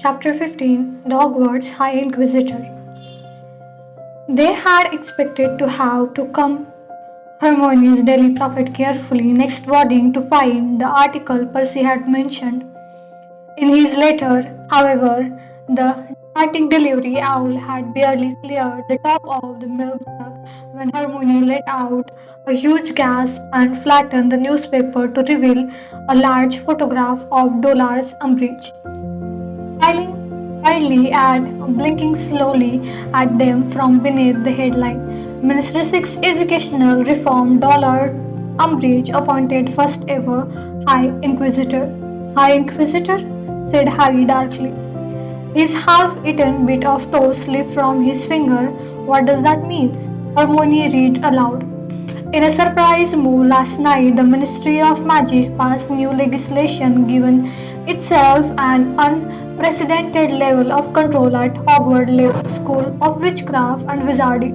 Chapter 15, The Hogwarts High Inquisitor. They had expected to have to come Hermione's daily prophet carefully next morning to find the article Percy had mentioned in his letter. However, the departing delivery owl had barely cleared the top of the milk jug when Hermione let out a huge gasp and flattened the newspaper to reveal a large photograph of Dolores Umbridge. Smiling widely and blinking slowly at them from beneath the headline. Minister 6 Educational Reform Dollar Umbridge appointed first ever High Inquisitor. High Inquisitor? Said Harry darkly. His half-eaten bit of toast slipped from his finger. What does that mean? Hermione read aloud. In a surprise move last night, the Ministry of Magic passed new legislation giving itself an unprecedented level of control at Hogwarts level School of Witchcraft and Wizardry.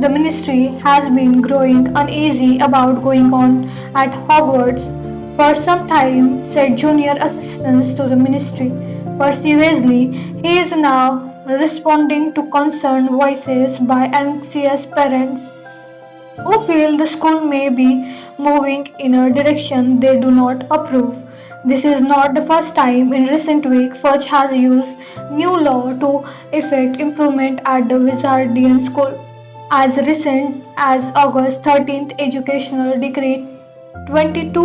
The ministry has been growing uneasy about going on at Hogwarts for some time, said junior assistants to the ministry. Percy Weasley, he is now responding to concerned voices by anxious parents who feel the school may be moving in a direction they do not approve. This is not the first time in recent weeks Fudge has used new law to effect improvement at the Wizardian School. As recent as August 13th, Educational Decree 22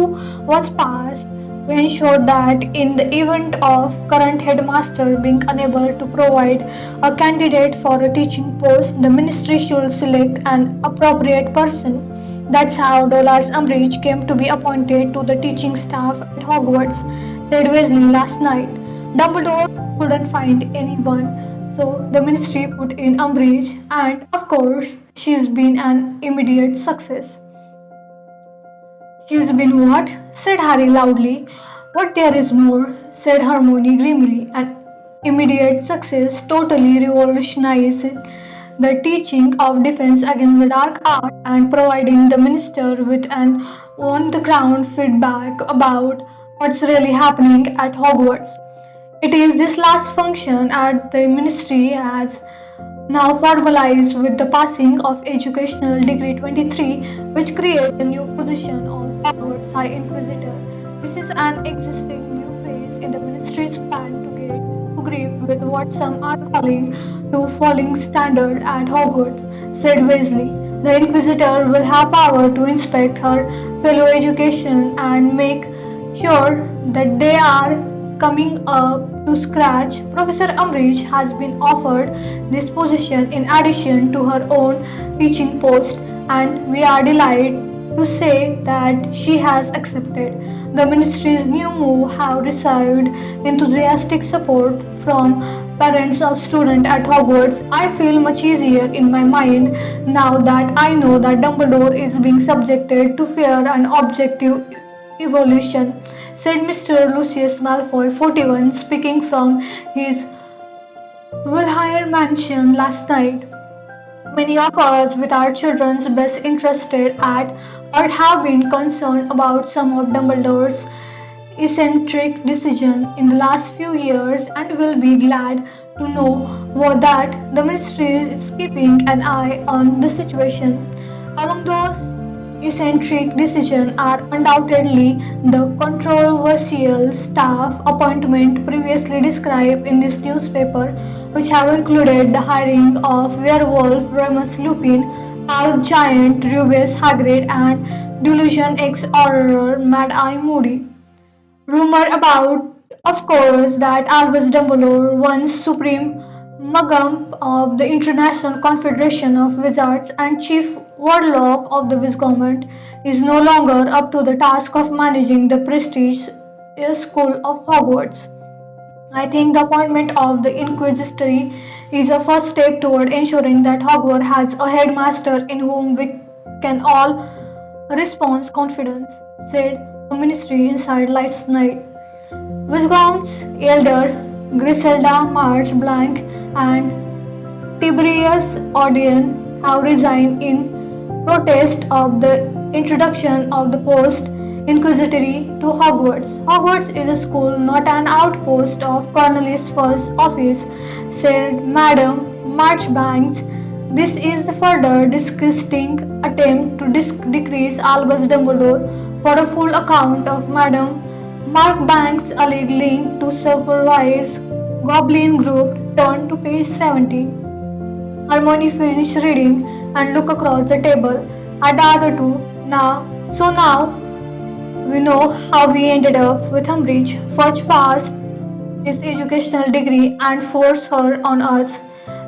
was passed to ensure that in the event of current headmaster being unable to provide a candidate for a teaching post, the ministry should select an appropriate person. That's how Dolores Umbridge came to be appointed to the teaching staff at Hogwarts, said Weasley last night. Dumbledore couldn't find anyone, so the ministry put in Umbridge, and of course, she's been an immediate success. She's been what? Said Harry loudly. What there is more, said Hermione grimly. An immediate success, totally revolutionizing the teaching of defense against the dark art and providing the minister with an on the ground feedback about what's really happening at Hogwarts. It is this last function at the ministry as now formalized with the passing of Educational Decree 23, which creates a new position of Hogwarts High Inquisitor. This is an existing new phase in the ministry's plan to get to grip with what some are calling the falling standard at Hogwarts, said Weasley. The Inquisitor will have power to inspect her fellow education and make sure that they are coming up to scratch. Professor Umbridge has been offered this position in addition to her own teaching post, and we are delighted to say that she has accepted. The ministry's new move have received enthusiastic support from parents of students at Hogwarts. I feel much easier in my mind now that I know that Dumbledore is being subjected to fair and objective evolution, said Mr. Lucius Malfoy, 41, speaking from his Wilhire mansion last night. Many of us, with our children's best interested at heart, have been concerned about some of Dumbledore's eccentric decisions in the last few years and will be glad to know that the ministry is keeping an eye on the situation. Among those eccentric decisions are undoubtedly the controversial staff appointment previously described in this newspaper, which have included the hiring of werewolf Remus Lupin, half giant Rubeus Hagrid, and Delusion X horror Mad Eye Moody. Rumor about, of course, that Albus Dumbledore, once Supreme Magump of the International Confederation of Wizards and Chief Warlock of the Wizgobond, is no longer up to the task of managing the prestigious school of Hogwarts. I think the appointment of the Inquisitory is a first step toward ensuring that Hogwarts has a headmaster in whom we can all respond confidence, said a ministry inside last night. Viscounts elder Griselda March Blanc and Tiberius Odion have resigned in protest of the introduction of the post inquisitory to Hogwarts. Hogwarts is a school, not an outpost of Cornelius Fudge's office, said Madame Marchbanks. This is the further disgusting attempt to decrease Albus Dumbledore. For a full account of Madame Marchbanks' alleged link to supervise Goblin Group, turn to page 70. Hermione finished reading and looked across the table at the other two. Now we know how we ended up with Umbridge. Fudge passed his educational degree and forced her on us,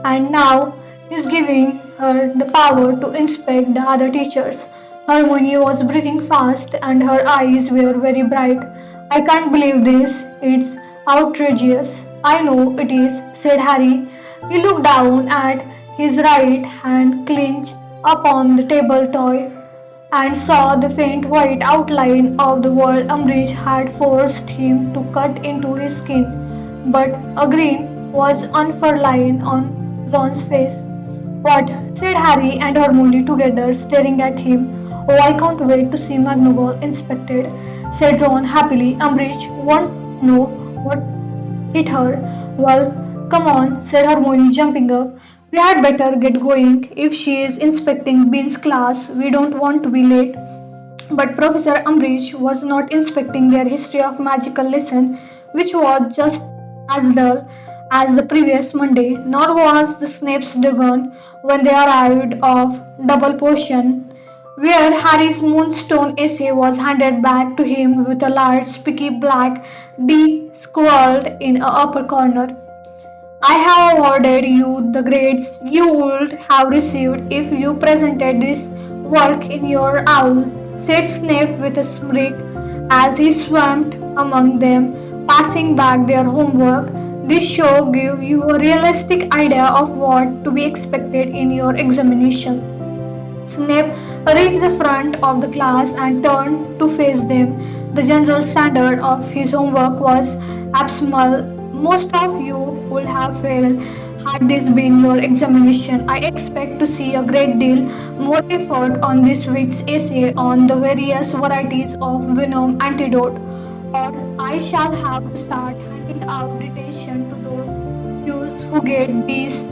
and now he's giving her the power to inspect the other teachers. Hermione was breathing fast and her eyes were very bright. I can't believe this. It's outrageous. I know it is, said Harry. He looked down at his right hand clenched upon the table toy and saw the faint white outline of the wall Umbridge had forced him to cut into his skin. But a grin was unfurling on Ron's face. What? Said Harry and Hermione together, staring at him. Oh, I can't wait to see McGonagall inspected, said Ron happily. Umbridge won't know what hit her. Well, come on, said Hermione, jumping up. We had better get going. If she is inspecting Bean's class, we don't want to be late. But Professor Umbridge was not inspecting their history of magical lesson, which was just as dull as the previous Monday, nor was the Snape's dragon when they arrived of double potion, where Harry's moonstone essay was handed back to him with a large spiky black D scrawled in a upper corner. I have awarded you the grades you would have received if you presented this work in your owl, said Snape with a smirk as he swarmed among them, passing back their homework. This show gives you a realistic idea of what to be expected in your examination. Snape reached the front of the class and turned to face them. The general standard of his homework was abysmal. Most of you would have failed had this been your examination. I expect to see a great deal more effort on this week's essay on the various varieties of venom antidote, or I shall have to start handing out detention to those youths who get these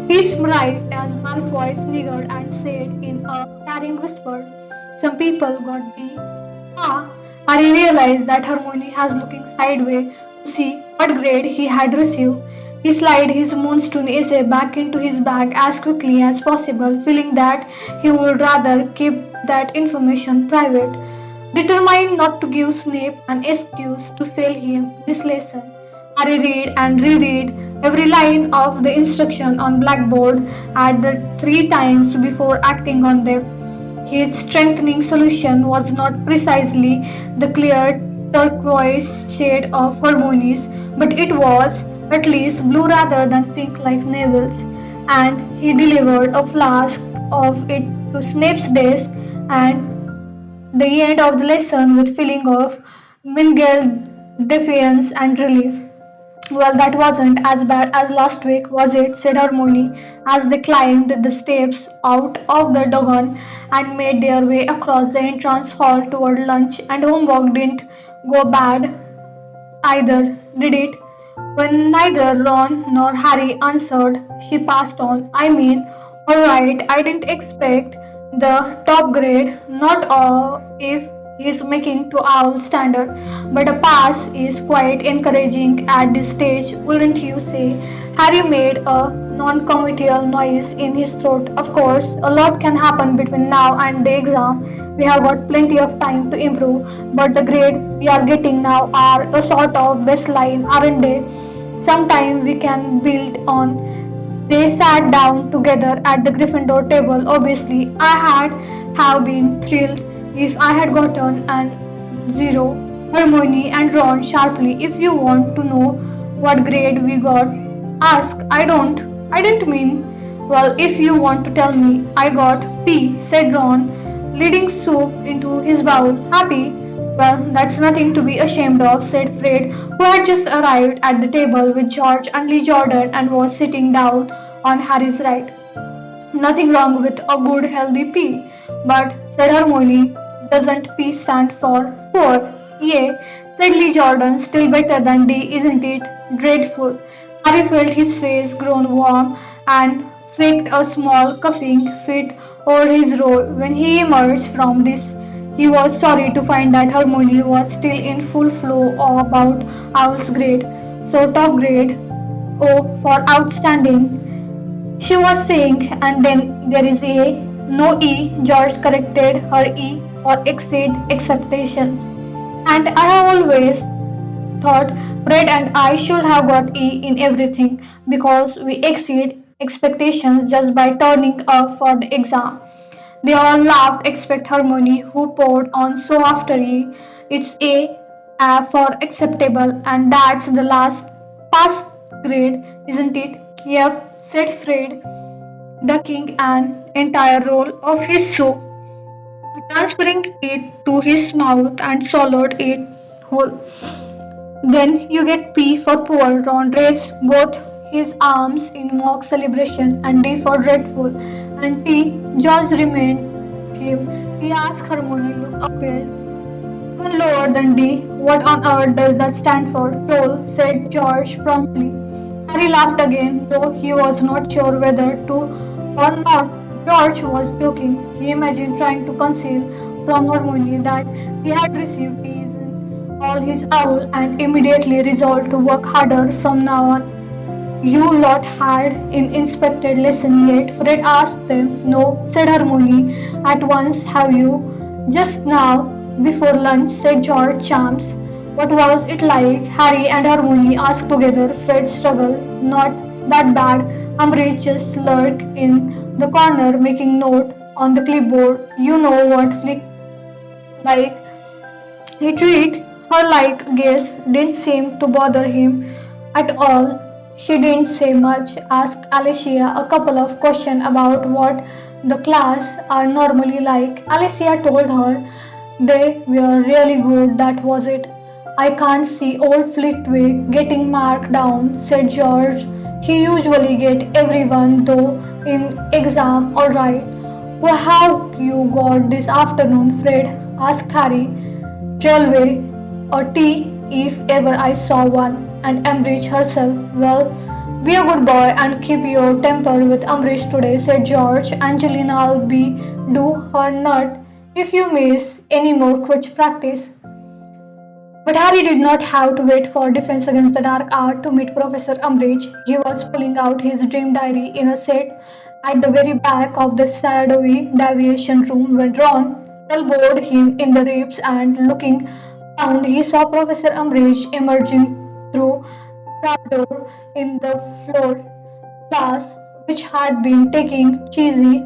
He's right, as Malfoy sniggered and said in a carrying whisper. Some people got the ah. Harry realized that Hermione was looking sideways to see what grade he had received. He slid his moonstone essay back into his bag as quickly as possible, feeling that he would rather keep that information private. Determined not to give Snape an excuse to fail him this lesson, Harry read and reread every line of the instruction on blackboard at the 3 times before acting on them. His strengthening solution was not precisely the clear turquoise shade of Hermione's, but it was at least blue rather than pink like Neville's, and he delivered a flask of it to Snape's desk and the end of the lesson with feeling of mingled defiance and relief. Well, that wasn't as bad as last week, was it? Said Hermione as they climbed the steps out of the Dogon and made their way across the entrance hall toward lunch. And homework didn't go bad either, did it? When neither Ron nor Harry answered, she passed on. I mean, alright, I didn't expect the top grade, not if he's making to owl standard, but a pass is quite encouraging at this stage, wouldn't you say? Harry made a non-committal noise in his throat. Of course, a lot can happen between now and the exam. We have got plenty of time to improve, but the grade we are getting now are a sort of baseline, aren't they? Sometime we can build on. They sat down together at the Gryffindor table. Obviously, I had have been thrilled if I had gotten an zero. Hermione and Ron sharply. If you want to know what grade we got, ask. I don't. I didn't mean. Well, if you want to tell me, I got P, said Ron, leading soup into his bowl. Happy? Well, that's nothing to be ashamed of, said Fred, who had just arrived at the table with George and Lee Jordan and was sitting down on Harry's right. Nothing wrong with a good healthy pea, but, said Hermione, Doesn't P stand for poor? Yeah, said Lee Jordan, still better than D, isn't it? Dreadful. Harry felt his face grown warm and faked a small coughing fit over his roll. When he emerged from this, he was sorry to find that Hermione was still in full flow about Owl's grade. So top grade, O for outstanding, she was saying, and then there is A, no E. George corrected her E for exceed expectations. And I have always thought Fred and I should have got E in everything because we exceed expectations just by turning up for the exam. They all laughed except Harmony, who poured on so after E. It's A for acceptable, and that's the last pass grade, isn't it? Yep, said Fred, ducking an entire roll of his soup, transferring it to his mouth and swallowed it whole. Then you get P for poor. Ron raised both his arms in mock celebration, and D for dreadful. And T, George remained calm. He asked Hermione, look up here. Even lower than D. What on earth does that stand for? Troll, said George promptly. Harry laughed again, though he was not sure whether to or not. George was joking. He imagined trying to conceal from Hermione that he had received D's in all his owl and immediately resolved to work harder from now on. You lot had in inspected lesson yet? Fred asked them. No, said Hermione. At once, have you? Just now, before lunch, said George Chams. What was it like? Harry and Hermione asked together. Fred struggled. Not that bad. Umbridge just lurked in the corner making note on the clipboard. You know what flick like he treated her like guess didn't seem to bother him at all. She didn't say much, asked Alicia a couple of questions about what the class are normally like. Alicia told her they were really good, that was it. I can't see old Flitwick getting marked down, said George. He usually get everyone though in exam alright. What have you got this afternoon, Fred? Asked Harry. Railway, or tea if ever I saw one, and Umbridge herself. Well, be a good boy and keep your temper with Umbridge today, said George. Angelina'll be do her nut if you miss any more quiz practice. But Harry did not have to wait for Defense Against the Dark Art to meet Professor Umbridge. He was pulling out his dream diary in a set at the very back of the shadowy deviation room when Ron elbowed him in the ribs and looking round he saw Professor Umbridge emerging through the trapdoor in the floor class which had been taking cheesy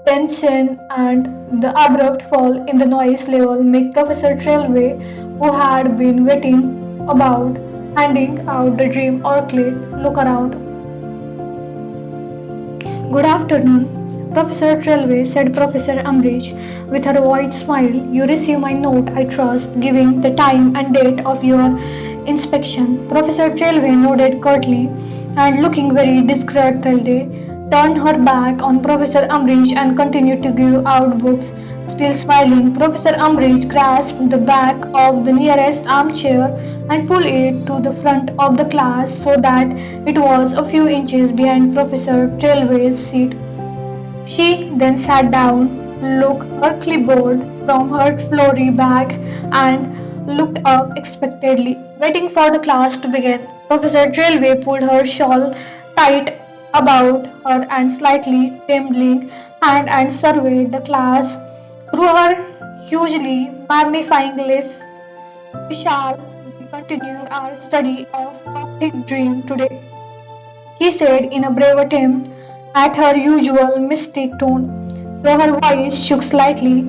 tension and the abrupt fall in the noise level make Professor Trelawney, who had been waiting about, handing out the dream orchid, look around. Good afternoon, Professor Trelawney, said Professor Umbridge with her wide smile. You receive my note, I trust, giving the time and date of your inspection. Professor Trelawney nodded curtly and looking very disgruntled, turned her back on Professor Umbridge and continued to give out books. Still smiling, Professor Umbridge grasped the back of the nearest armchair and pulled it to the front of the class so that it was a few inches behind Professor Trelawney's seat. She then sat down, took her clipboard from her flowery bag, and looked up expectantly, waiting for the class to begin. Professor Trelawney pulled her shawl tight about her and slightly trembling hand and surveyed the class through her hugely magnifying glass. We shall be continuing our study of Optic Dream today, she said in a brave attempt at her usual mystic tone, though her voice shook slightly.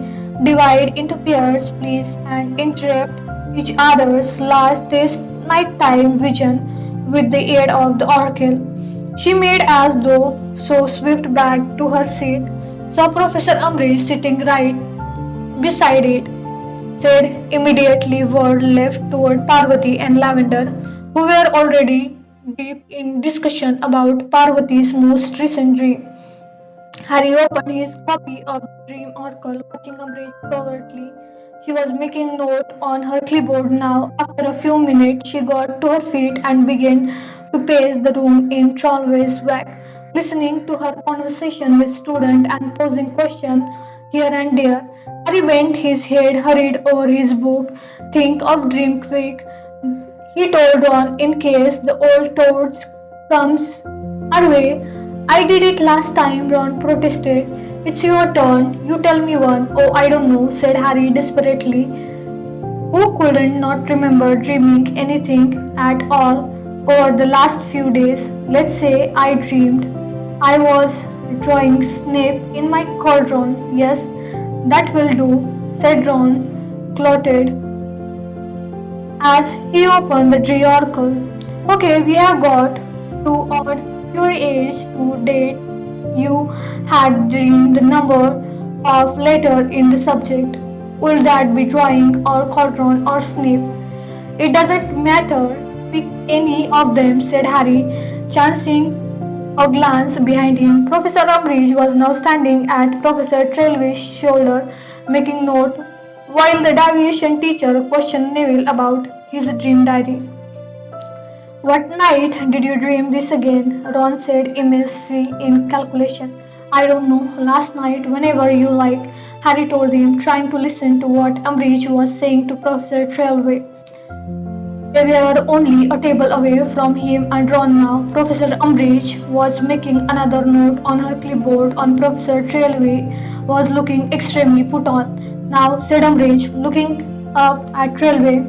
Divide into pairs, please, and interrupt each other's last this nighttime vision with the aid of the oracle. She made as though so swift back to her seat, saw Professor Umbridge sitting right beside it, said immediately word left toward Parvati and Lavender, who were already deep in discussion about Parvati's most recent dream. Harry opened his copy of the Dream Oracle, watching Umbridge covertly. She was making note on her clipboard now. After a few minutes, she got to her feet and began to pace the room in Trollway's wake, listening to her conversation with students and posing questions here and there. Harry bent his head, hurried over his book. Think of Dream quick, he told Ron, in case the old toad comes our way. I did it last time, Ron protested. It's your turn. You tell me one. Oh, I don't know, said Harry desperately. Who couldn't not remember dreaming anything at all over the last few days? Let's say I dreamed I was drawing Snape in my cauldron. Yes, that will do, said Ron, clotted as he opened the oracle. Okay, we have got to odd your age to date. You had dreamed the number of letter in the subject. Will that be drawing or cauldron or Snape? It doesn't matter. Pick any of them, said Harry, chancing a glance behind him. Professor Umbridge was now standing at Professor Trelawney's shoulder, making note, while the deviation teacher questioned Neville about his dream diary. What night did you dream this again? Ron said immensely in calculation. I don't know. Last night, whenever you like, Harry told him, trying to listen to what Umbridge was saying to Professor Trelawney. They were only a table away from him and Ron now. Professor Umbridge was making another note on her clipboard and Professor Trelawney was looking extremely put on. Now, said Umbridge, looking up at Trelawney,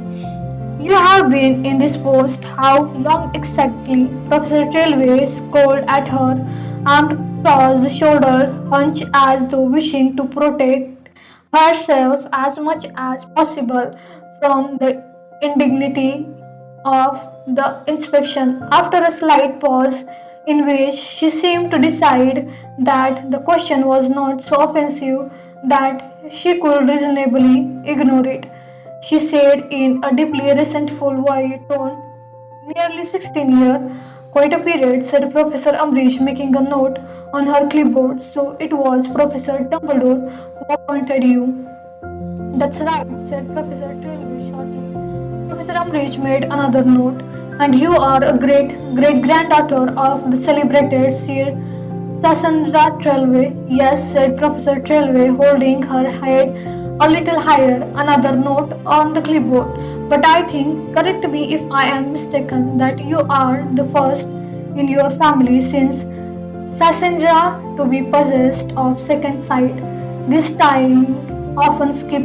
you have been in this post how long exactly? Professor Trelawney scowled at her, arm across the shoulder, hunched as though wishing to protect herself as much as possible from the indignity of the inspection. After a slight pause, in which she seemed to decide that the question was not so offensive that she could reasonably ignore it, she said in a deeply resentful tone, nearly 16 years, quite a period, said Professor Umbridge, making a note on her clipboard. So it was Professor Dumbledore who appointed you. That's right, said Professor Trelawney shortly. Professor Umbridge made another note. And you are a great granddaughter of the celebrated Sir Cassandra Trelawney. Yes, said Professor Trelawney, holding her head a little higher. Another note on the clipboard. But I think, correct me if I am mistaken, that you are the first in your family since Cassandra to be possessed of second sight. This time often skip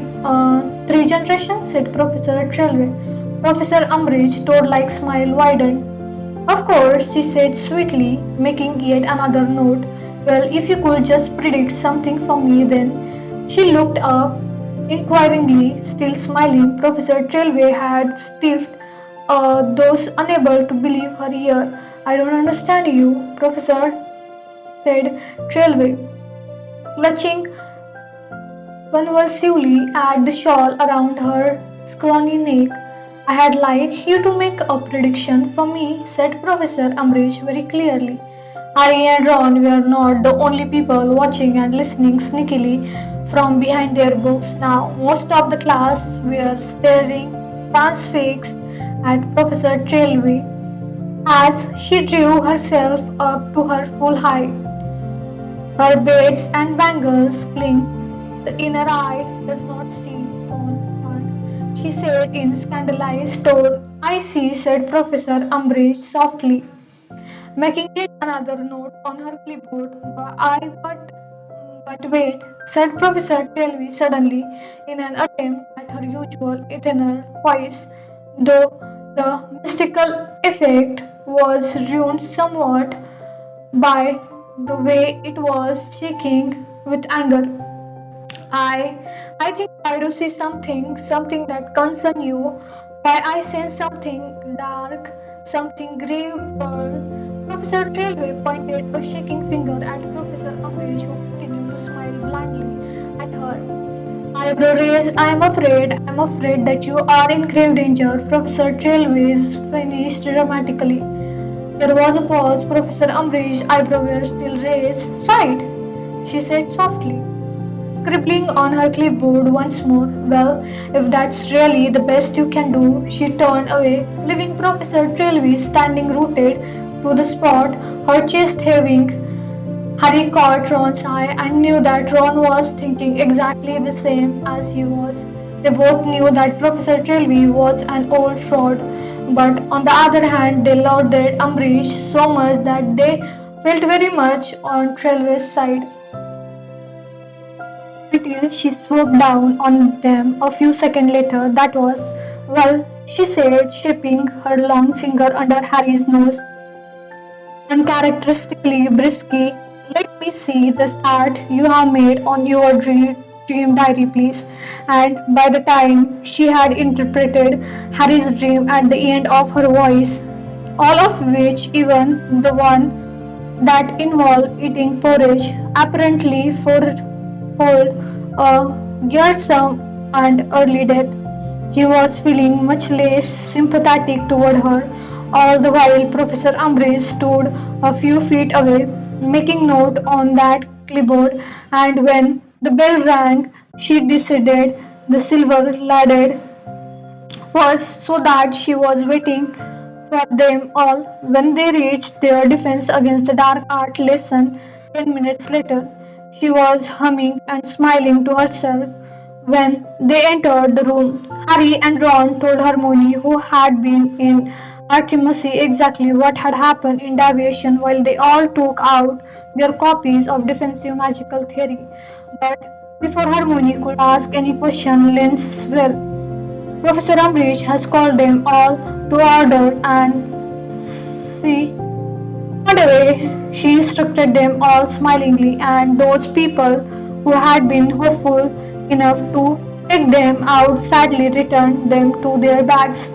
three generations, said Professor Trelawney. Professor Umbridge, toad-like smile widened. Of course, she said sweetly, making yet another note. Well, if you could just predict something for me, then. She looked up inquiringly, still smiling. Professor Trelawney had stiffed, those unable to believe her ear. I don't understand you, Professor, said Trelawney, clutching convulsively at the shawl around her scrawny neck. I had like you to make a prediction for me, said Professor Umbridge very clearly. Harry and Ron were not the only people watching and listening sneakily from behind their books now. Most of the class were staring transfixed at Professor Trelawney as she drew herself up to her full height. Her beads and bangles cling. The inner eye does not see on her, she said in scandalized tone. I see, said Professor Umbridge softly, making yet another note on her clipboard. But wait, said Professor Trelawney suddenly, in an attempt at her usual eternal voice, though the mystical effect was ruined somewhat by the way it was shaking with anger. I I think I do see something that concerns you. Why I sense something dark, something grave. Professor Trelawney pointed a shaking finger at Professor Umbridge, who continued to smile blandly at her. Eyebrow raised, I'm afraid that you are in grave danger, Professor Trelawney finished dramatically. There was a pause. Professor Umbridge's eyebrows were still raised. Right, she said softly, scribbling on her clipboard once more. Well, if that's really the best you can do, she turned away, leaving Professor Trelawney standing rooted to the spot, her chest heaving. Harry caught Ron's eye and knew that Ron was thinking exactly the same as he was. They both knew that Professor Trelawney was an old fraud, but on the other hand, they loved their Umbridge so much that they felt very much on Trelawney's side until she swooped down on them a few seconds later. That was, well, she said, slipping her long finger under Harry's nose. Uncharacteristically brisky, let me see the start you have made on your dream diary, please. And by the time she had interpreted Harry's dream at the end of her voice, all of which, even the one that involved eating porridge, apparently foretold a gruesome and early death. He was feeling much less sympathetic toward her, all the while Professor Umbridge stood a few feet away, making note on that clipboard, and when the bell rang, she decided the silver-leaded was so that she was waiting for them all when they reached their defense against the dark art lesson 10 minutes later. She was humming and smiling to herself when they entered the room. Harry and Ron told Hermione, who had been in Artemisy, exactly what had happened in Deviation while they all took out their copies of Defensive Magical Theory. But before Hermione could ask any question, Lynn well, Professor Umbridge has called them all to order and see what away. She instructed them all smilingly, and those people who had been hopeful enough to take them out sadly returned them to their bags.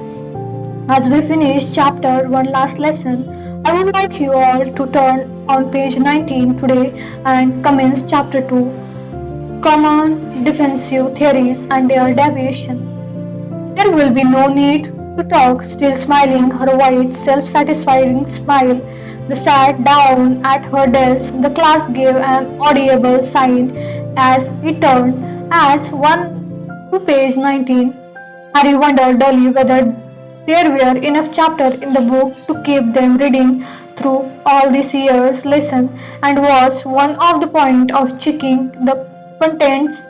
As we finish chapter 1 last lesson, I would like you all to turn on page 19 today and commence chapter 2 Common Defensive Theories and Their Deviation. There will be no need to talk, still smiling her wide, self-satisfying smile. They sat down at her desk. The class gave an audible sign as it turned as one to page 19. Harry wondered dully whether there were enough chapters in the book to keep them reading through all this year's lesson, and was one of the point of checking the contents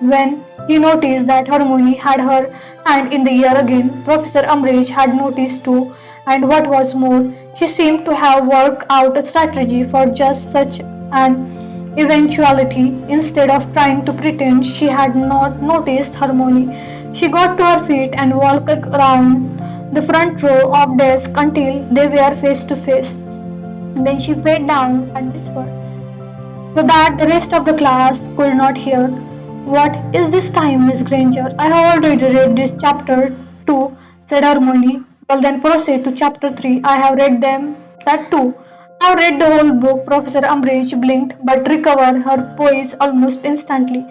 when he noticed that Hermione had her hand in the air again. Professor Umbridge had noticed too, and what was more, she seemed to have worked out a strategy for just such an eventuality. Instead of trying to pretend she had not noticed Hermione, she got to her feet and walked around the front row of desks until they were face to face. Then she sat down and whispered, so that the rest of the class could not hear. What is this time, Miss Granger? I have already read this chapter 2, said Hermione. Well, then proceed to chapter 3. I have read them, that too. I have read the whole book. Professor Umbridge blinked, but recovered her poise almost instantly.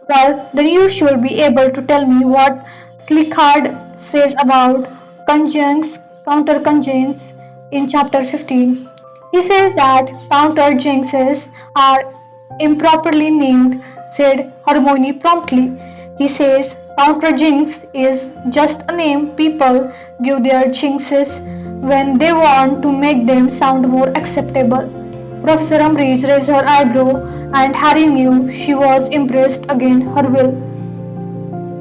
Well, then you should be able to tell me what Slichard says about conjuncts, counterconjuncts in chapter 15. He says that counterjuncts are improperly named, said Hermione promptly. He says counterjinx is just a name people give their jinxes when they want to make them sound more acceptable. Professor Umbridge raised her eyebrow, and Harry knew she was impressed against her will.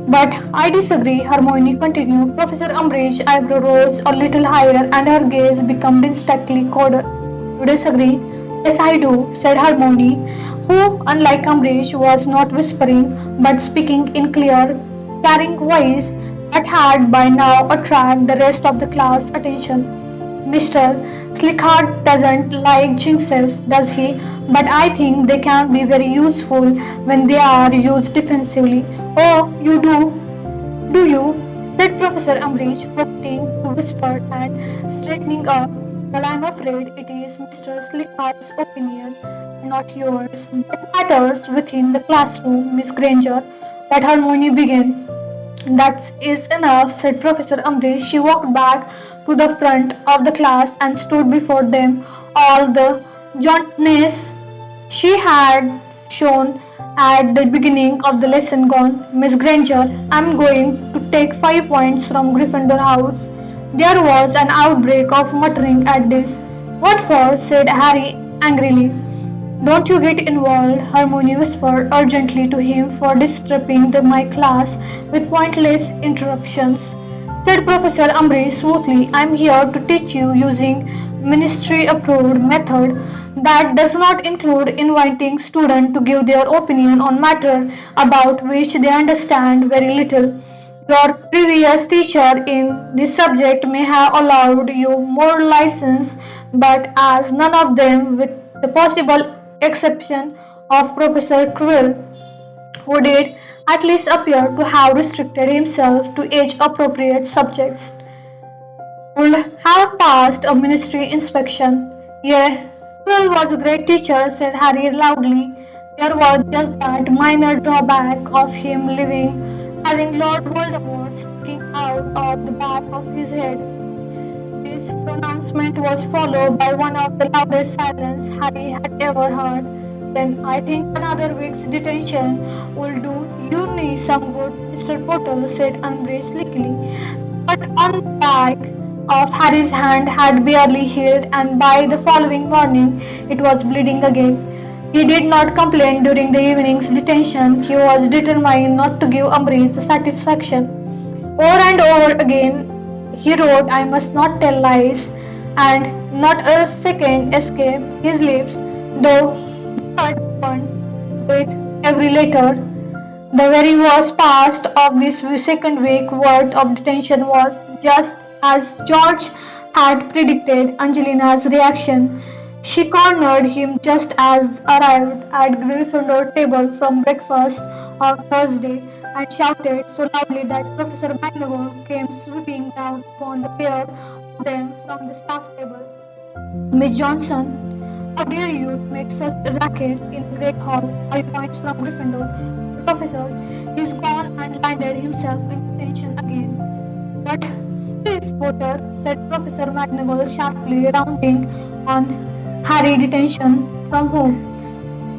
But I disagree, Hermione continued. Professor Umbridge's eyebrow rose a little higher and her gaze became distinctly colder. You disagree? Yes, I do, said Hermione, who, unlike Umbridge, was not whispering but speaking in clear, carrying voice that had by now attracted the rest of the class' attention. Mr. Slichard doesn't like jinxes, does he? But I think they can be very useful when they are used defensively. Oh, you do you? Said Professor Umbridge, forgetting to whisper and straightening up. Well, I'm afraid it is Mr. Slichard's opinion, not yours. That matters within the classroom, Miss Granger. Let Hermione begin. That is enough, said Professor Umbridge. She walked back to the front of the class and stood before them, all the jauntiness she had shown at the beginning of the lesson gone. Miss Granger, I'm going to take 5 points from Gryffindor House. There was an outbreak of muttering at this. What for? Said Harry angrily. Don't you get involved, Hermione whispered urgently to him for disturbing my class with pointless interruptions. Said Professor Umbridge smoothly, I'm here to teach you using ministry approved method that does not include inviting students to give their opinion on matter about which they understand very little. Your previous teacher in this subject may have allowed you more license, but as none of them, with the possible exception of Professor Krill, who did at least appear to have restricted himself to age-appropriate subjects, would have passed a ministry inspection. Yeah, Will was a great teacher, said Harry loudly. There was just that minor drawback of him having Lord Voldemort sticking out of the back of his head. This pronouncement was followed by one of the loudest silences Harry had ever heard. Then I think another week's detention will do you need some good, Mr. Potter, said Umbridge slickly. But on the back of Harry's hand had barely healed, and by the following morning it was bleeding again. He did not complain during the evening's detention. He was determined not to give Umbridge the satisfaction. Over and over again he wrote, I must not tell lies, and not a second escaped his lips, though the word opened with every letter. The very worst part of this second week worth of detention was just as George had predicted Angelina's reaction. She cornered him just as arrived at Gryffindor table from breakfast on Thursday and shouted so loudly that Professor McGonagall came sweeping down upon the pair of them from the staff table. Miss Johnson, how dare you make such a racket in the Great Hall? 5 points from Gryffindor. Professor, he's gone and landed himself in detention again. What stiff, Potter, said Professor McGonagall sharply, rounding on Harry detention from whom?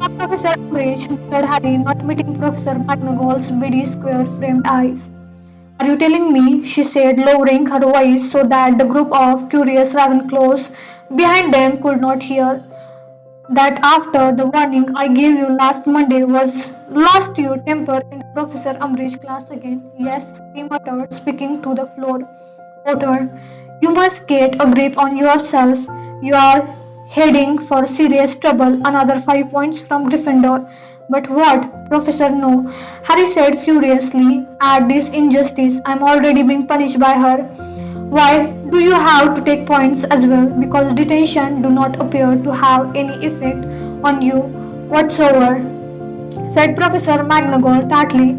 From Professor Umbridge, said Harry, not meeting Professor McGonagall's beady square-framed eyes. Are you telling me, she said, lowering her voice so that the group of curious Ravenclaws behind them could not hear, that after the warning I gave you last Monday was lost your temper in Professor Umbridge class again? Yes, he muttered, speaking to the floor. Potter, you must get a grip on yourself. You are heading for serious trouble. Another 5 points from Gryffindor. But what? Professor, no. Harry said furiously at this injustice. I'm already being punished by her. Why do you have to take points as well? Because detention do not appear to have any effect on you whatsoever, said Professor McGonagall tartly.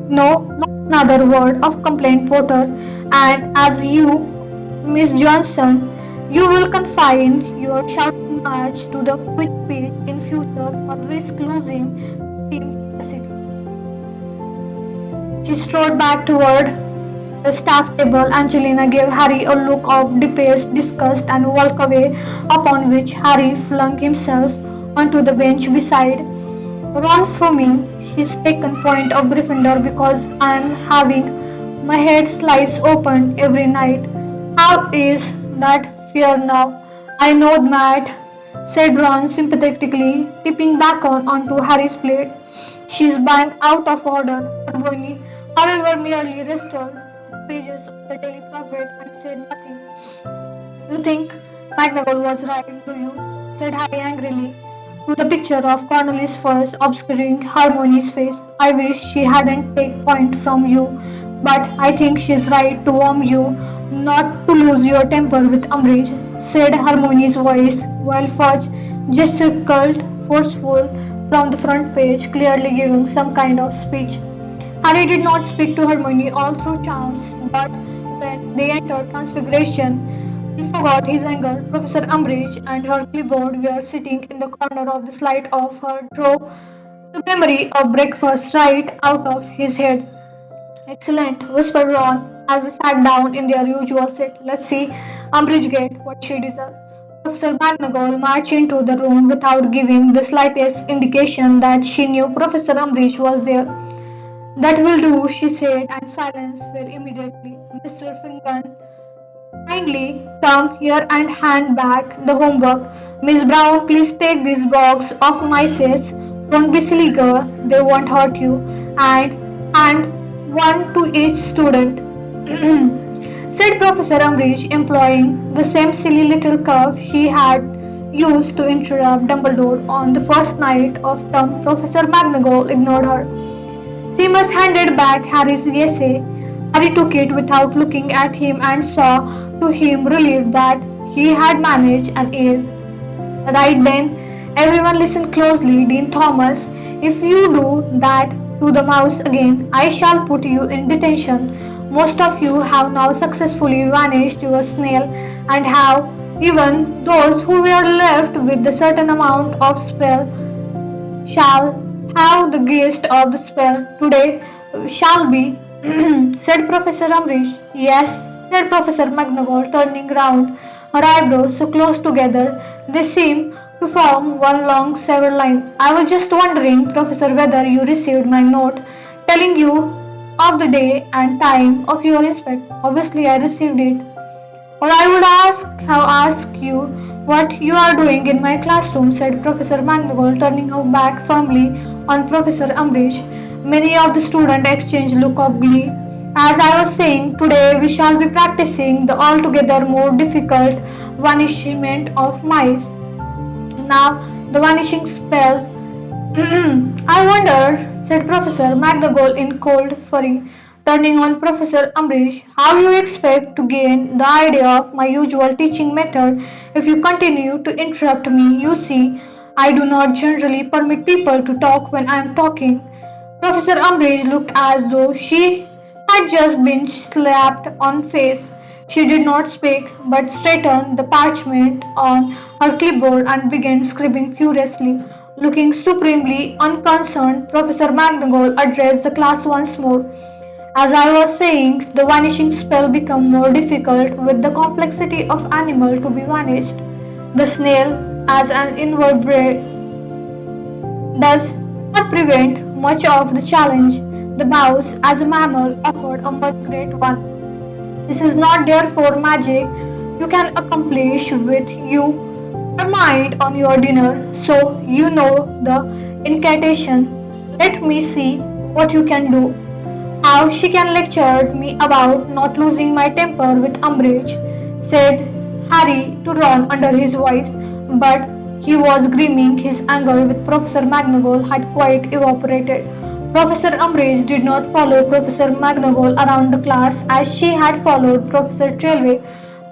No, not another word of complaint, Potter. And as you, Miss Johnson, you will confine your shouting match to the quick pitch in future or risk losing team capacity. She strode back toward the staff table. Angelina gave Harry a look of depased disgust and walked away, upon which Harry flung himself onto the bench beside. Wrong for me. She's taken point of Gryffindor because I'm having my head sliced open every night. How is that fair now? I know, Matt, said Ron sympathetically, tipping bacon onto Harry's plate. She's banged out of order. Hermione, however, merely wrestled the pages of the Daily Prophet and said nothing. You think McGonagall was right, do you? Said Harry angrily, to the picture of Cornelius first obscuring Hermione's face. I wish she hadn't taken point from you, but I think she's right to warn you not to lose your temper with Umbridge, said Hermione's voice, while Fudge gesticulated forceful from the front page, clearly giving some kind of speech. Harry did not speak to Hermione all through charms, but when they entered Transfiguration, he forgot his anger. Professor Umbridge and her clipboard were sitting in the corner of the slide of her drove the memory of breakfast right out of his head. Excellent, whispered Ron as they sat down in their usual seat. Let's see Umbridge get what she deserves. Professor McGonagall marched into the room without giving the slightest indication that she knew Professor Umbridge was there. That will do, she said, and silence fell immediately. Mr. Fingon, kindly come here and hand back the homework. Miss Brown, please take this box of mice. Don't be silly, girl. They won't hurt you. And one to each student. Said Professor Umbridge, employing the same silly little curve she had used to interrupt Dumbledore on the first night of term. Professor McGonagall ignored her. Seamus handed back Harry's essay. Harry took it without looking at him and saw to him relieved that he had managed an A. Right then, everyone listened closely. Dean Thomas, if you do that to the mouse again, I shall put you in detention. Most of you have now successfully vanished your snail and have even those who were left with a certain amount of spell shall have the gist of the spell today, shall we? Said Professor Umbridge. Yes, said Professor McGonagall, turning round, her eyebrows so close together they seemed to form one long severed line. I was just wondering, Professor, whether you received my note telling you of the day and time of your inspection. Obviously, I received it. Or I would have asked you what you are doing in my classroom, said Professor McGonagall, turning her back firmly on Professor Umbridge. Many of the students exchanged look of glee. As I was saying, today we shall be practicing the altogether more difficult vanishment of mice. Now, the vanishing spell. I wonder, said Professor McGonagall in cold fury, turning on Professor Umbridge, how you expect to gain the idea of my usual teaching method if you continue to interrupt me. You see, I do not generally permit people to talk when I am talking. Professor Umbridge looked as though she had just been slapped on face. She did not speak, but straightened the parchment on her clipboard and began scribbling furiously. Looking supremely unconcerned, Professor McGonagall addressed the class once more. As I was saying, the vanishing spell became more difficult with the complexity of animal to be vanished. The snail, as an invertebrate, does not prevent much of the challenge. The mouse, as a mammal, offered a much great one. This is not therefore magic you can accomplish with your mind on your dinner, so you know the incantation. Let me see what you can do. How she can lecture me about not losing my temper with Umbridge, said Harry to Ron under his voice, but he was grimacing. His anger with Professor McGonagall had quite evaporated. Professor Umbridge did not follow Professor McGonagall around the class as she had followed Professor Trelawney.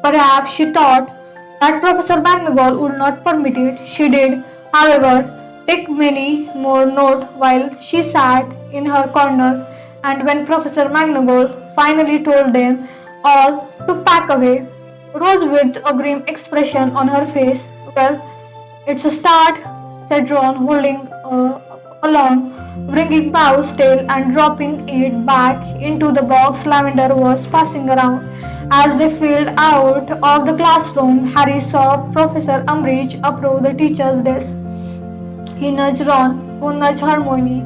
Perhaps she thought that Professor McGonagall would not permit it. She did, however, take many more notes while she sat in her corner, and when Professor McGonagall finally told them all to pack away, Rose with a grim expression on her face. Well, it's a start, said Ron, holding along, bringing Pau's tail and dropping it back into the box Lavender was passing around. As they filed out of the classroom, Harry saw Professor Umbridge approach the teacher's desk. He nudged Ron, who nudged Hermione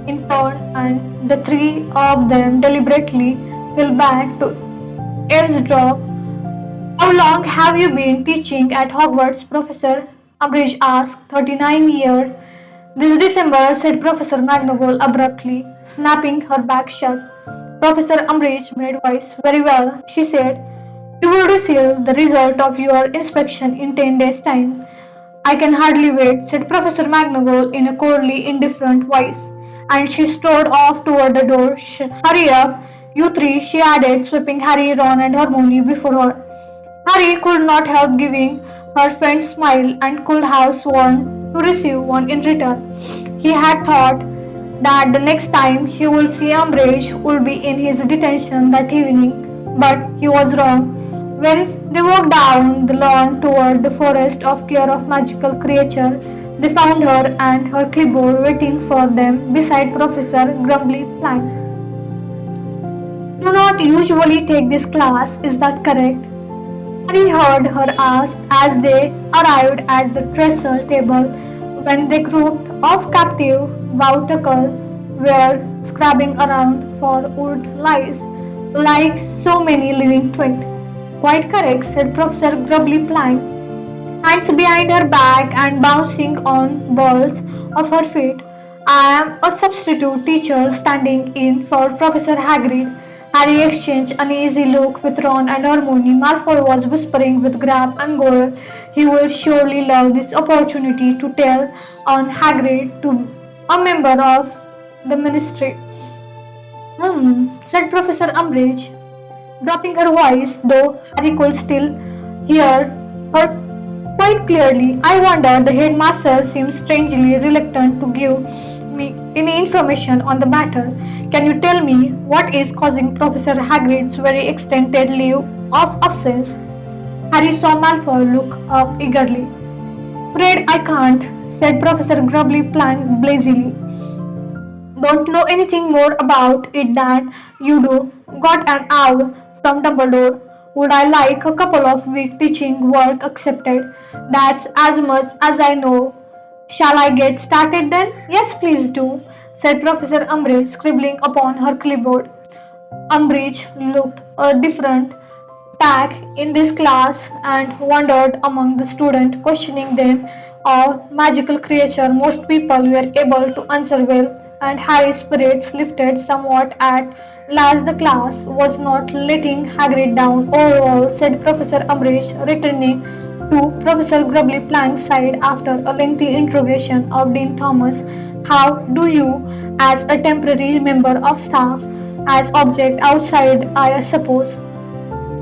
in turn, and the three of them deliberately fell back to eavesdrop. How long have you been teaching at Hogwarts, Professor? Umbridge asked. 39 years. This December, said Professor McGonagall abruptly, snapping her back shut. Professor Umbridge made voice. Very well, she said. You will receive the result of your inspection in 10 days' time. I can hardly wait, said Professor McGonagall in a coldly indifferent voice, and she strode off toward the door. Hurry up, you three, she added, sweeping Harry, Ron, and Hermione before her. Harry could not help giving her faint smile and could have sworn to receive one in return. He had thought that the next time he would see Umbridge would be in his detention that evening, but he was wrong. When they walked down the lawn toward the forest of care of magical creature, they found her and her clipboard waiting for them beside Professor Grumbly Plank. Do not usually take this class, is that correct? Harry heard her ask as they arrived at the trestle table when the group of captive Wautakal were scrabbling around for wood lice, like so many living twigs. Quite correct, said Professor Grubbly Plank, hands behind her back and bouncing on balls of her feet. I am a substitute teacher standing in for Professor Hagrid. Harry exchanged an easy look with Ron and Hermione. Malfoy was whispering with Grab and Goyle. He will surely love this opportunity to tell on Hagrid to a member of the ministry. Said Professor Umbridge, dropping her voice, though Harry could still hear her quite clearly. I wonder, the headmaster seems strangely reluctant to give me any information on the matter. Can you tell me what is causing Professor Hagrid's very extended leave of absence? Harry saw Malfoy look up eagerly. Afraid I can't, said Professor Grubbly Plank blazily. Don't know anything more about it than you do. Got an owl from Dumbledore. Would I like a couple of week teaching work accepted? That's as much as I know. Shall I get started then? Yes, please do, said Professor Umbridge, scribbling upon her clipboard. Umbridge looked a different tack in this class and wandered among the students, questioning them. A magical creature most people were able to answer well, and Harry's spirits lifted somewhat at last. The class was not letting Hagrid down overall, said Professor Umbridge, returning to Professor Grubbly Plank's side after a lengthy interrogation of Dean Thomas. How do you, as a temporary member of staff, as object outside, I suppose,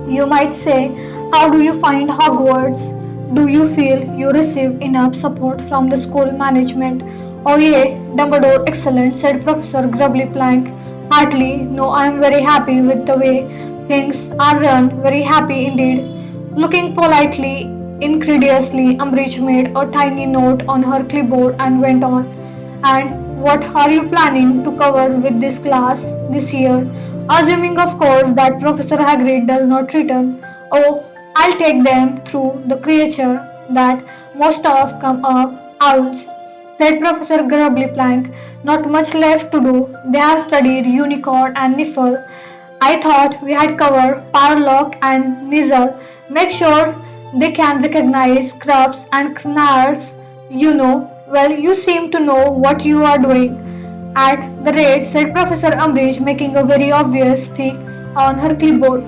you might say, how do you find Hogwarts? Do you feel you receive enough support from the school management? Oh, yeah, Dumbledore, excellent, said Professor Grubbly Plank. Heartily, no, I am very happy with the way things are run, very happy indeed. Looking politely, incredulously, Umbridge made a tiny note on her clipboard and went on. And what are you planning to cover with this class this year? Assuming, of course, that Professor Hagrid does not return. Oh, I'll take them through the creature that most of come up owls, said Professor Grubbly Plank. Not much left to do. They have studied Unicorn and Niffle. I thought we had covered Parlock and Nizzle. Make sure they can recognize Scrubs and Knarls. You know, well, you seem to know what you are doing. At the rate, said Professor Umbridge, making a very obvious tick on her clipboard.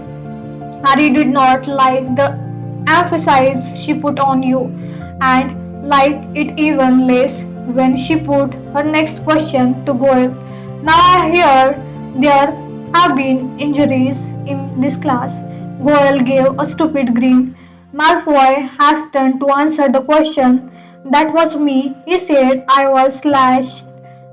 Harry did not like the emphasis she put on you, and liked it even less when she put her next question to Goyle. Now I hear there have been injuries in this class. Goyle gave a stupid grin. Malfoy hastened to answer the question. That was me, he said. I was slashed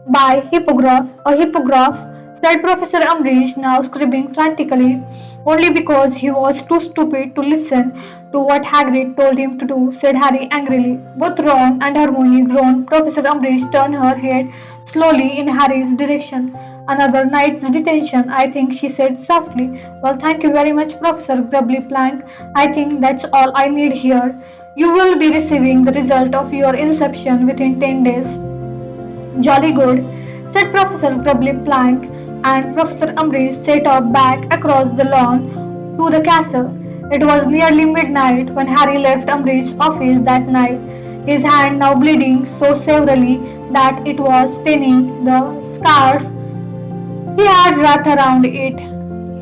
by hippogriff. A hippogriff, said Professor Umbridge, now scribbling frantically, only because he was too stupid to listen to what Hagrid told him to do, said Harry angrily. Both Ron and Hermione groaned. Professor Umbridge turned her head slowly in Harry's direction. Another night's detention, I think, she said softly. Well, thank you very much, Professor Grubbly Plank. I think that's all I need here. You will be receiving the result of your inception within 10 days. Jolly good, said Professor Grubbly Plank, and Professor Umbridge set off back across the lawn to the castle. It was nearly midnight when Harry left Umbridge's office that night, his hand now bleeding so severely that it was staining the scarf he had wrapped around it.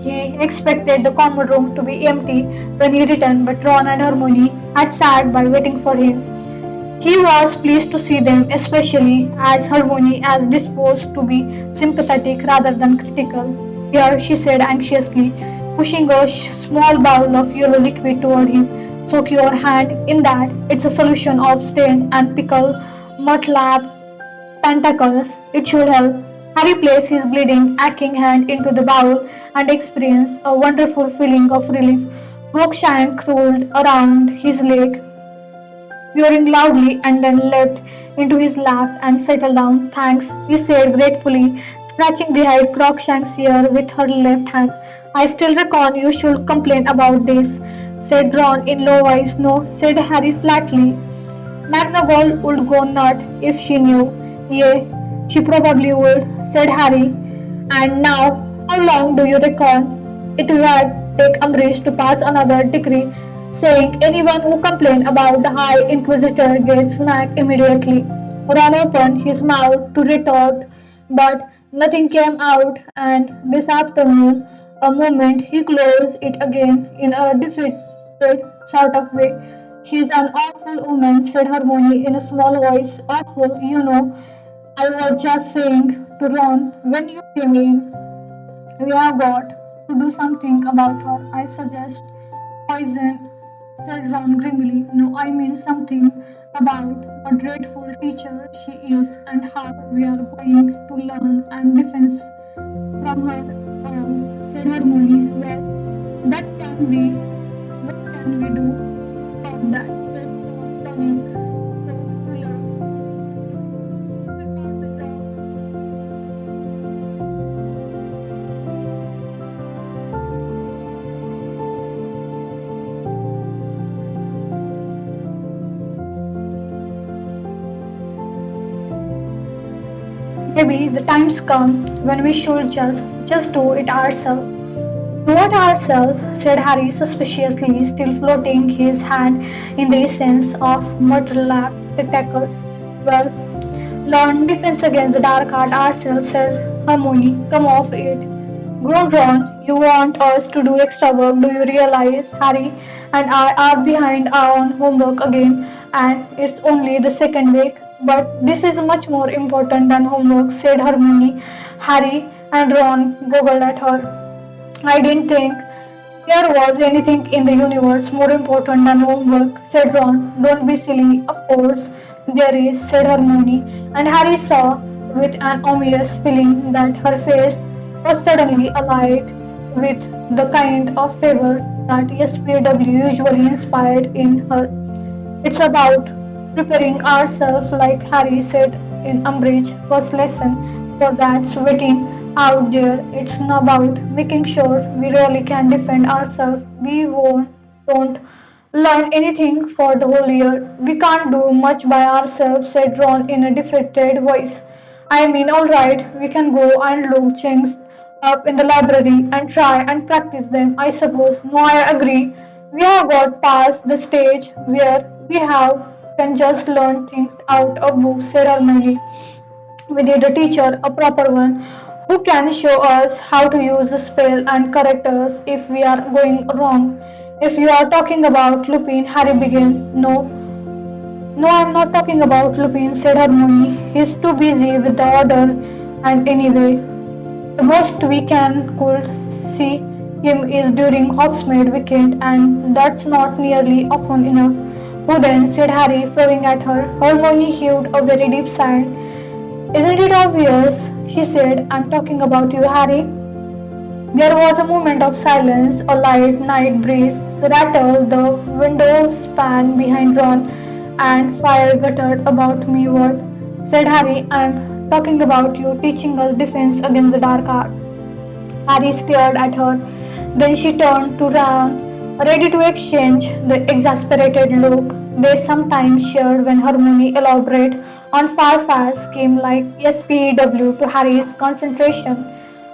He expected the common room to be empty when he returned, but Ron and Hermione had sat by waiting for him. He was pleased to see them, especially as Hermione was disposed to be sympathetic rather than critical. Here, she said anxiously, pushing a small bowl of yellow liquid toward him. Soak your hand in that. It's a solution of stain and pickle mudlap tentacles. It should help. Harry placed his bleeding, aching hand into the bowl and experienced a wonderful feeling of relief. Crookshank rolled around his leg, purring loudly, and then leapt into his lap and settled down. Thanks, he said gratefully, scratching behind Crookshank's ear with her left hand. I still reckon you should complain about this. said Ron in low voice. No, said Harry flatly. McGonagall would go nut if she knew. Yea, she probably would, said Harry. And now, how long do you reckon it would take Umbridge to pass another decree saying anyone who complained about the High Inquisitor gets snapped immediately? Ron opened his mouth to retort, but nothing came out, and this afternoon, a moment he closed it again in a defeated sort of way. She's an awful woman, said Harmony in a small voice. Awful, you know. I was just saying to Ron when you came in. We have got to do something about her. I suggest poison, said Ron grimly. No, I mean something about what dreadful teacher she is and how we are going to learn and defense from her all, said Harmony. Well, that can be. What can we do about that? Said Ron, turning so cooler. If we got the job. Maybe the time's come when we should just do it ourselves. Do it ourselves, said Harry suspiciously, still floating his hand in the essence of myrtle lap tentacles. Well, learn defense against the dark art ourselves, said Hermione. Come off it. Grown Ron, you want us to do extra work, do you realize? Harry and I are behind on homework again, and it's only the second week. But this is much more important than homework, said Hermione. Harry and Ron goggled at her. I didn't think there was anything in the universe more important than homework, said Ron. Don't be silly. Of course there is, said Hermione, and Harry saw with an ominous feeling that her face was suddenly alight with the kind of favor that SPW usually inspired in her. It's about preparing ourselves, like Harry said in Umbridge first lesson, for that waiting out there. It's not about making sure we really can defend ourselves. We won't don't learn anything for the whole year. We can't do much by ourselves, said Ron in a defeated voice. I mean, all right, we can go and look things up in the library and try and practice them, I suppose. No, I agree. We have got past the stage where we have can just learn things out of books, said Hermione. We need a teacher, a proper one, who can show us how to use the spell and correct us if we are going wrong. If you are talking about Lupin, Harry began. No, no, I'm not talking about Lupin, said Hermione. He's too busy with the order, and anyway, the most we can could see him is during Hogsmeade weekend, and that's not nearly often enough. Who then? Said Harry, frowning at her. Hermione heaved a very deep sigh. Isn't it obvious? She said. I'm talking about you, Harry. There was a moment of silence. A light night breeze rattled the window span behind Ron, and fire guttered about me. What? Said Harry. I'm talking about you teaching us defense against the dark art. Harry stared at her. Then she turned to Ron, ready to exchange the exasperated look they sometimes shared when Hermione elaborated on far-fetched scheme like SPEW to Harry's concentration.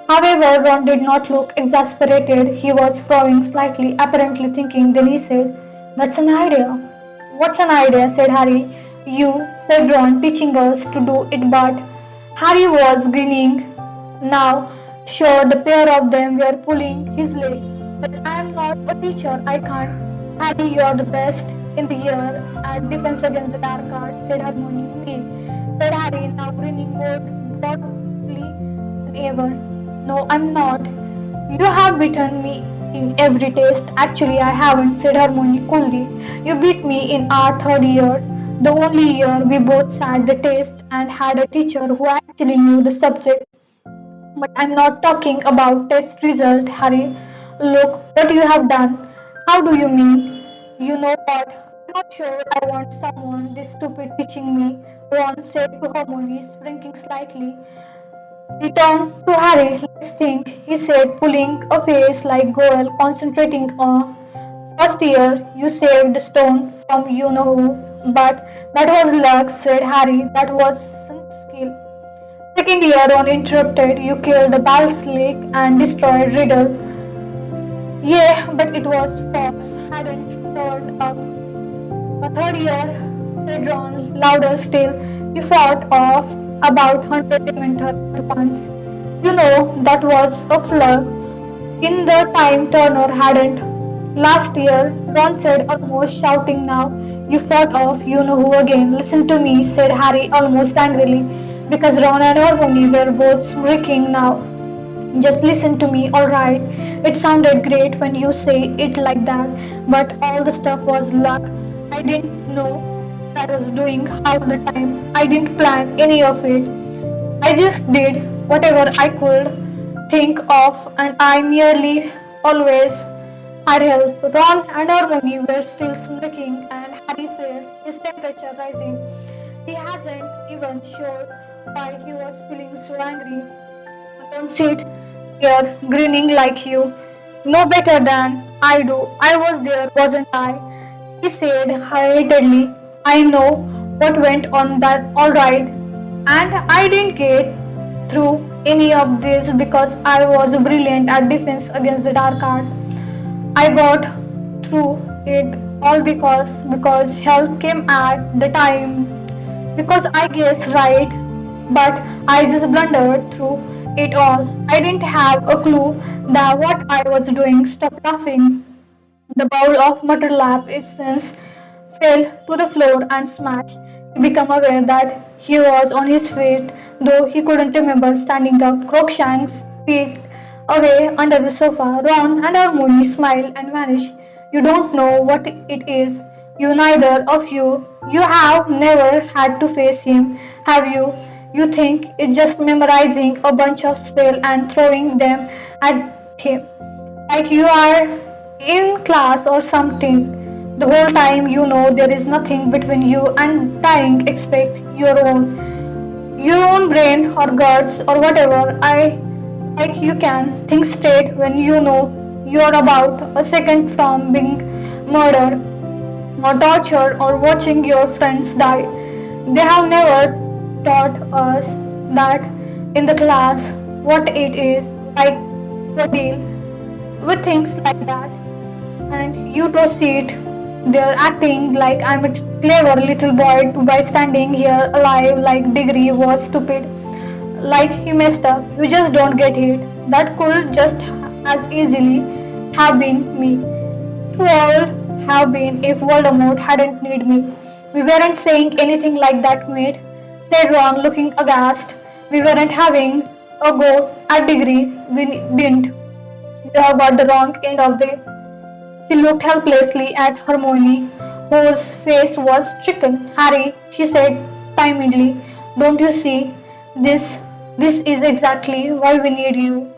However, Ron did not look exasperated. He was frowning slightly, apparently thinking. Then he said, "That's an idea." "What's an idea?" said Harry. "You," said Ron, "teaching us to do it, but—" Harry was grinning now. Sure, the pair of them were pulling his leg. "But I am not a teacher. I can't." "Harry, you are the best in the year at defense against the dark arts," said Hermione. "Me," said Harry, now grinning more broadly than ever. "No, I'm not. You have beaten me in every test." "Actually, I haven't," said Hermione coolly. "You beat me in our third year, the only year we both sat the test and had a teacher who actually knew the subject. But I'm not talking about test result, Harry. Look what you have done." "How do you mean?" "You know what? I'm not sure I want someone this stupid teaching me," Ron said to Hermione, sprinking slightly. He turned to Harry. "Let's think," he said, pulling a face like Goyle, concentrating on First year, you saved stone from you know who, but that was luck, said Harry. That wasn't skill. Second year, Ron interrupted. You killed the basilisk and destroyed Riddle. Yeah, but it was Fox hadn't turned up. A third year, said Ron, louder still. You fought off about 100 Dementor at once. You know, that was a fluke. In the time Turner hadn't. Last year, Ron said, almost shouting now. You fought off you know who again. Listen to me, said Harry almost angrily, because Ron and Hermione were both smirking now. Just listen to me, alright? It sounded great when you say it like that, but all the stuff was luck. I didn't know what I was doing half the time. I didn't plan any of it. I just did whatever I could think of, and I nearly always had help. Ron and Hermione were still smirking, and Harry felt his temperature rising. He hasn't even sure why he was feeling so angry. Don't sit here grinning like you know better than I do. I was there, wasn't I? He said hurriedly. I know what went on that all right. And I didn't get through any of this because I was brilliant at defense against the dark art. I got through it all because help came at the time because I guess right, but I just blundered through it all. I didn't have a clue that what I was doing. Stop laughing. The bowl of Mutterlap essence fell to the floor and smashed. He became aware that he was on his feet, though he couldn't remember standing up. Crookshanks peeked away under the sofa. Ron and Hermione smiled and vanished. You don't know what it is. You neither of you. You have never had to face him, have you? You think it's just memorizing a bunch of spells and throwing them at him like you are in class or something. The whole time you know there is nothing between you and dying expect your own brain or guts or whatever. I like you can think straight when you know you're about a second from being murdered or tortured or watching your friends die. They have never taught us that in the class what it is like to deal with things like that. And you proceed. They're acting like I'm a clever little boy by standing here alive like Degree was stupid. Like he messed up. You just don't get it. That could just as easily have been me. It would have been if Voldemort hadn't need me. We weren't saying anything like that, mate, said Ron looking aghast. We weren't having a go at Degree. We didn't. You have got the wrong end of the. She looked helplessly at Hermione, whose face was stricken. Harry, she said timidly, don't you see? This this is exactly why we need you.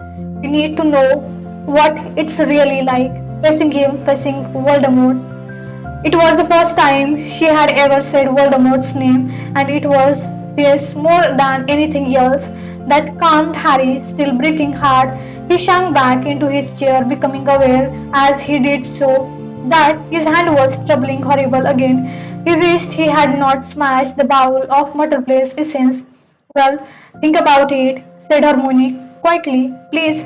We need to know what it's really like facing him, facing Voldemort. It was the first time she had ever said Voldemort's name, and it was this more than anything else that calmed Harry, still breathing hard. He sank back into his chair, becoming aware as he did so that his hand was troubling horrible again. He wished he had not smashed the bowl of Mutterplace essence. Well, think about it, said Hermione quietly. Please,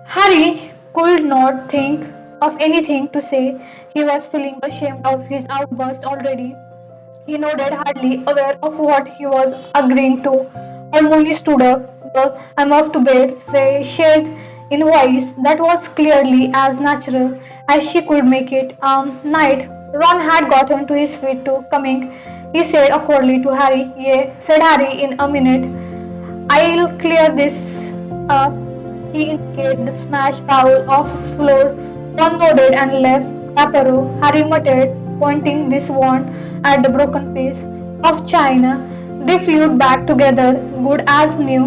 Harry could not think of anything to say. He was feeling ashamed of his outburst already. He nodded, hardly aware of what he was agreeing to. Hermione stood up. Well, I'm off to bed, said in a voice that was clearly as natural as she could make it. Night. Ron had gotten to his feet too, coming. He said awkwardly to Harry. Yeah, said Harry in a minute. I'll clear this up. He indicated the smashed bowl of floor. Ron nodded and left. Aparo, Harry muttered, pointing this wand at the broken piece of china. They flew back together, good as new,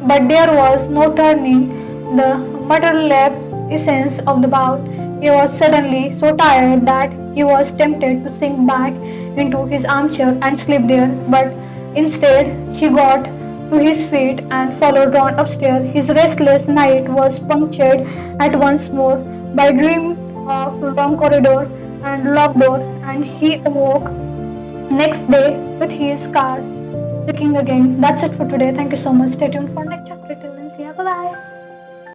but there was no turning the mutterlap essence of the bowl. He was suddenly so tired that he was tempted to sink back into his armchair and sleep there, but instead he got to his feet and followed Ron upstairs. His restless night was punctured at once more by dream of long corridor and locked door, and he awoke next day with his car clicking again. That's it for today. Thank you so much. Stay tuned for next chapter. Till then, see ya. Bye bye.